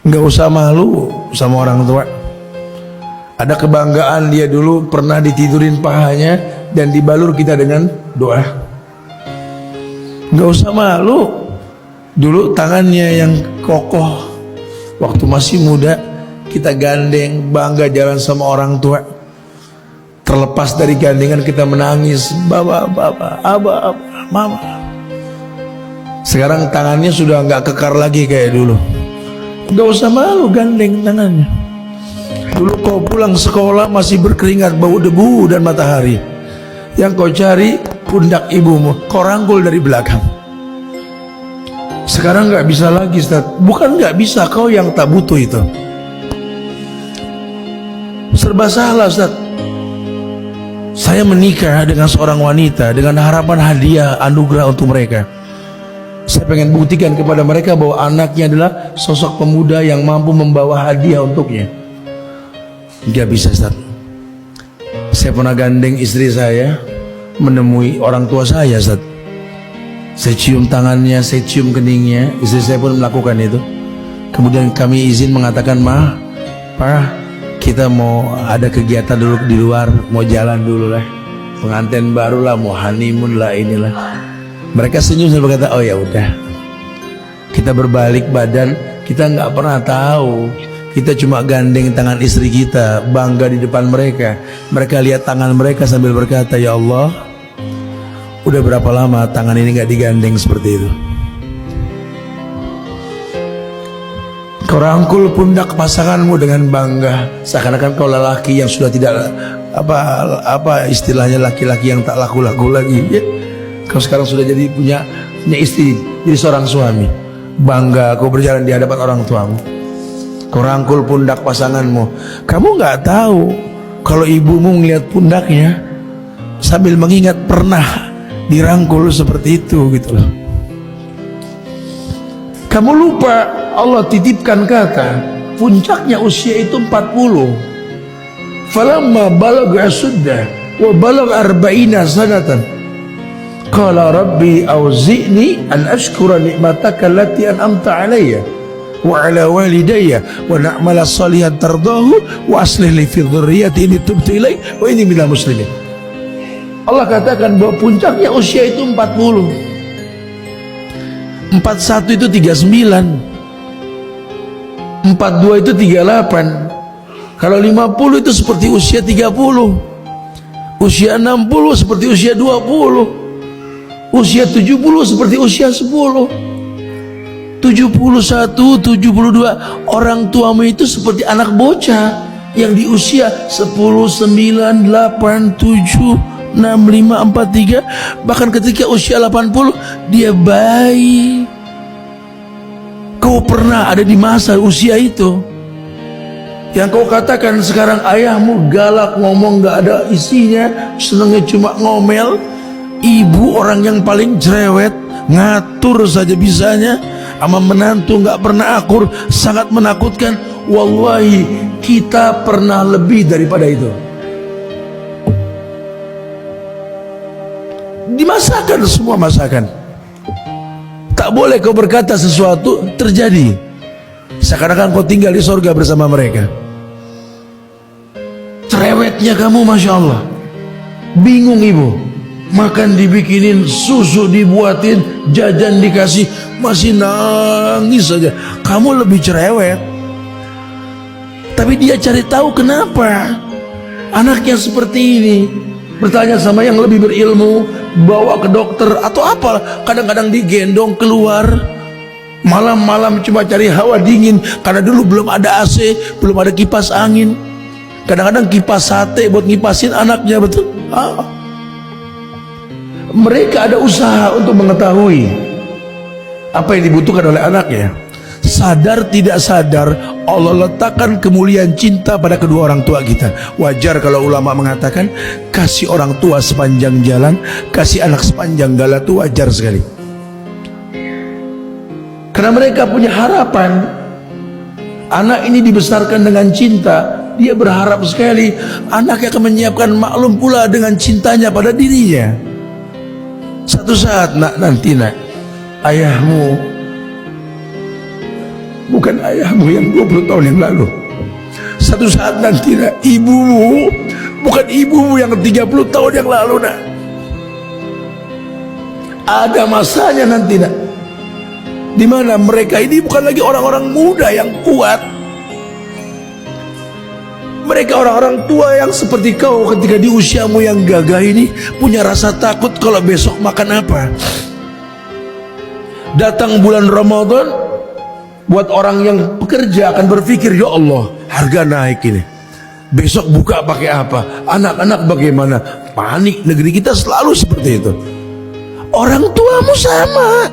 Nggak usah malu sama orang tua. Ada kebanggaan dia dulu pernah ditidurin pahanya dan dibalur kita dengan doa. Nggak usah malu. Dulu tangannya yang kokoh, waktu masih muda kita gandeng, bangga jalan sama orang tua. Terlepas dari gandengan kita menangis, baba, aba, mama. Sekarang tangannya sudah nggak kekar lagi kayak dulu. Nggak usah malu gandeng tangannya. Dulu kau pulang sekolah masih berkeringat, bau debu dan matahari. Yang kau cari pundak ibumu, kau rangkul dari belakang. Sekarang nggak bisa lagi, Ustaz. Bukan nggak bisa, kau yang tak butuh itu. Serba salah, Ustaz. Saya menikah dengan seorang wanita dengan harapan hadiah anugerah untuk mereka. Saya pengen buktikan kepada mereka bahwa anaknya adalah sosok pemuda yang mampu membawa hadiah untuknya. Nggak bisa, Ustaz. Saya pernah gandeng istri saya menemui orang tua saya, Ustaz. Saya cium tangannya, saya cium keningnya. Istri saya pun melakukan itu. Kemudian kami izin mengatakan, "Ma, Pa, kita mau ada kegiatan dulu di luar, mau jalan dulu lah, pengantin baru lah, mau honeymoon lah, inilah." Mereka senyum dan berkata, "Oh ya udah." Kita berbalik badan, kita nggak pernah tahu. Kita cuma gandeng tangan istri kita, bangga di depan mereka. Mereka lihat tangan mereka sambil berkata, "Ya Allah, udah berapa lama tangan ini gak digandeng seperti itu." Kau rangkul pundak pasanganmu dengan bangga, seakan-akan kau lelaki yang sudah tidak apa istilahnya, laki-laki yang tak laku-laku lagi ya. Kau sekarang sudah jadi punya istri, jadi seorang suami. Bangga kau berjalan di hadapan orang tuamu. Kau rangkul pundak pasanganmu. Kamu gak tahu kalau ibumu melihat pundaknya sambil mengingat pernah dirangkul seperti itu gitu loh. Kamu lupa Allah titipkan kata puncaknya usia itu 40. Falamma balagha asudda wa balagha arba'ina sanatan qala rabbi auzi'ni an ashkura ni'mataka allati an'amta alayya wa ala walidayya wa na'mala salihan tardahu wa aslih li fi dhurriyyati inni tubtu ilaik wa inni minal muslimin. Allah katakan bahwa puncaknya usia itu 40. 41 itu 39. 42 itu 38. Kalau 50 itu seperti usia 30. Usia 60 seperti usia 20. Usia 70 seperti usia 10. 71, 72, orang tuamu itu seperti anak bocah yang di usia 10, 9, 8, 7, 6, 5, 4, 3. Bahkan ketika usia 80 dia bayi. Kau pernah ada di masa usia itu yang kau katakan sekarang ayahmu galak, ngomong gak ada isinya, senangnya cuma ngomel. Ibu orang yang paling cerewet, ngatur saja bisanya, sama menantu gak pernah akur, sangat menakutkan. Wallahi kita pernah lebih daripada itu. Dimasakan semua masakan. Tak boleh kau berkata sesuatu terjadi seakan-akan kau tinggal di surga bersama mereka. Cerewetnya kamu, Masya Allah. Bingung ibu, makan dibikinin, susu dibuatin, jajan dikasih, masih nangis saja. Kamu lebih cerewet. Tapi dia cari tahu kenapa anaknya seperti ini. Bertanya sama yang lebih berilmu, bawa ke dokter atau apa. Kadang-kadang digendong keluar malam-malam cuma cari hawa dingin, karena dulu belum ada AC, belum ada kipas angin. Kadang-kadang kipas sate buat ngipasin anaknya, betul. Mereka ada usaha untuk mengetahui apa yang dibutuhkan oleh anaknya. Sadar tidak sadar Allah letakkan kemuliaan cinta pada kedua orang tua kita. Wajar kalau ulama mengatakan kasih orang tua sepanjang jalan, kasih anak sepanjang gala, itu wajar sekali. Karena mereka punya harapan anak ini dibesarkan dengan cinta. Dia berharap sekali anaknya akan menyiapkan maklum pula dengan cintanya pada dirinya. Satu saat nanti ayahmu bukan ayahmu yang 20 tahun yang lalu. Satu saat nanti nak, ibumu bukan ibumu yang 30 tahun yang lalu nak. Ada masanya nanti nak, dimana mereka ini bukan lagi orang-orang muda yang kuat. Mereka orang-orang tua yang seperti kau ketika di usiamu yang gagah ini punya rasa takut kalau besok makan apa. Datang bulan Ramadan, buat orang yang pekerja akan berpikir, ya Allah, harga naik ini, besok buka pakai apa, anak-anak bagaimana. Panik. Negeri kita selalu seperti itu. Orang tuamu sama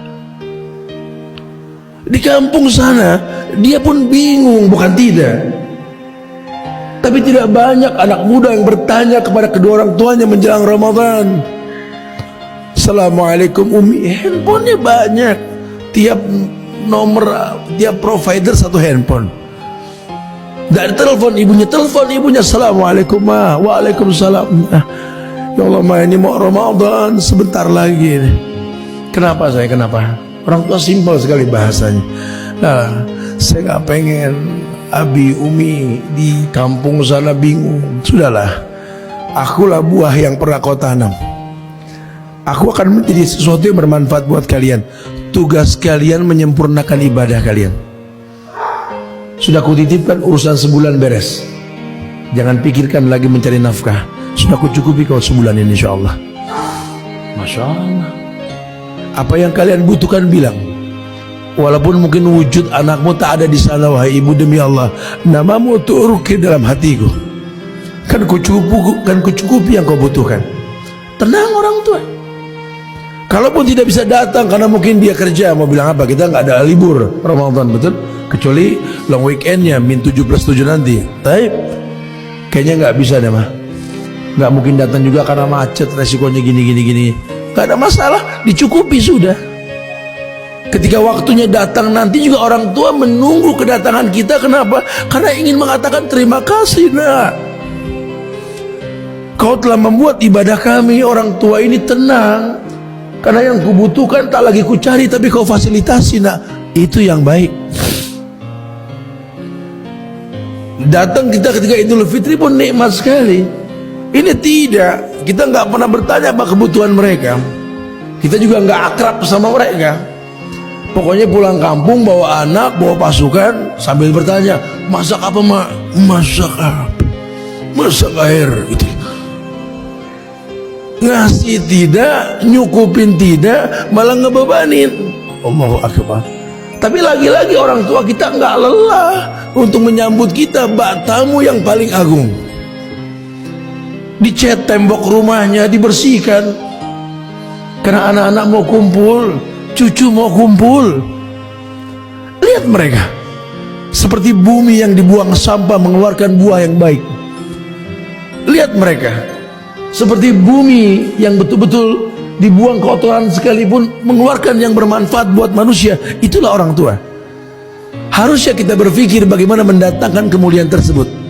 di kampung sana, dia pun bingung, bukan tidak. Tapi tidak banyak anak muda yang bertanya kepada kedua orang tuanya menjelang Ramadan. Assalamualaikum Umi, handphonenya banyak, tiap nomor, tiap provider satu handphone. Dari telepon ibunya, Assalamualaikum ma, waalaikumsalam. Ya Allah ma, ini mau Ramadan sebentar lagi nih. Kenapa saya, kenapa? Orang tua simpel sekali bahasanya. Nah, saya nggak pengen Abi Umi di kampung sana bingung. Sudahlah, akulah buah yang pernah kau tanam. Aku akan menjadi sesuatu yang bermanfaat buat kalian. Tugas kalian menyempurnakan ibadah kalian. Sudah kutitipkan urusan sebulan beres. Jangan pikirkan lagi mencari nafkah. Sudah kucukupi kau sebulan ini insyaAllah. Masya Allah. Apa yang kalian butuhkan bilang. Walaupun mungkin wujud anakmu tak ada di sana, wahai ibu, demi Allah, namamu turki dalam hatiku. Kan kucukupi yang kau butuhkan. Tenang orang tua. Kalaupun tidak bisa datang karena mungkin dia kerja, mau bilang apa? Kita nggak ada libur Ramadan, betul? Kecuali long weekendnya min 7+7 nanti. Tapi kayaknya nggak bisa deh mah. Nggak mungkin datang juga karena macet, resikonya gini. Nggak ada masalah, dicukupi sudah. Ketika waktunya datang nanti juga orang tua menunggu kedatangan kita. Kenapa? Karena ingin mengatakan terima kasih nak. Kau telah membuat ibadah kami orang tua ini tenang. Karena yang kubutuhkan tak lagi kucari, tapi kau fasilitasi nak. Itu yang baik. Datang kita ketika Idul Fitri pun nikmat sekali. Ini tidak, kita nggak pernah bertanya apa kebutuhan mereka. Kita juga nggak akrab sama mereka. Pokoknya pulang kampung bawa anak, bawa pasukan, sambil bertanya, masak apa mak? Masak apa? Masak air. Itu. Ngasih tidak, nyukupin tidak, malah ngebebanin. Allahu Akbar. Tapi lagi-lagi orang tua kita nggak lelah untuk menyambut kita, bak tamu yang paling agung. Dicat tembok rumahnya, dibersihkan. Karena anak-anak mau kumpul, cucu mau kumpul. Lihat mereka, seperti bumi yang dibuang sampah mengeluarkan buah yang baik. Lihat mereka, seperti bumi yang betul-betul dibuang kotoran sekalipun mengeluarkan yang bermanfaat buat manusia. Itulah orang tua. Harusnya kita berpikir bagaimana mendatangkan kemuliaan tersebut.